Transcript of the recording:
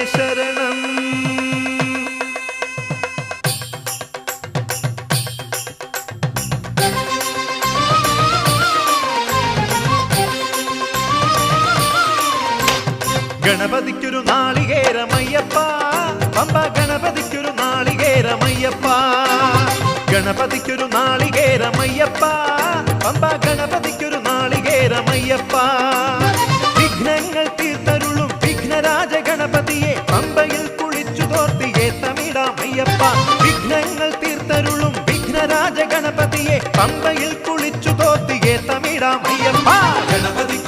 ശരണം. ഗണപതിക്കൊരു നാളികേരമയ്യപ്പ, പമ്പ ഗണപതിക്കൊരു നാളികേരമയ്യപ്പ, ഗണപതിക്കൊരു നാളികേരമയ്യപ്പ, പമ്പ ഗണപതിക്കൊരു നാളികേരമയ്യപ്പ. വിഘ്നങ്ങൾ തീർത്തരുളും വിഘ്നരാജ ഗണപതിയെ പമ്പയിൽ കുളിച്ചു തോർത്തിയെ തമിഴാമയ്യപ്പ. വിഘ്നങ്ങൾ തീർത്തരുളും വിഘ്നരാജ ഗണപതിയെ പമ്പയിൽ കുളിച്ചു തോർത്തിയെ തമിഴാമയ്യപ്പ. ഗണപതി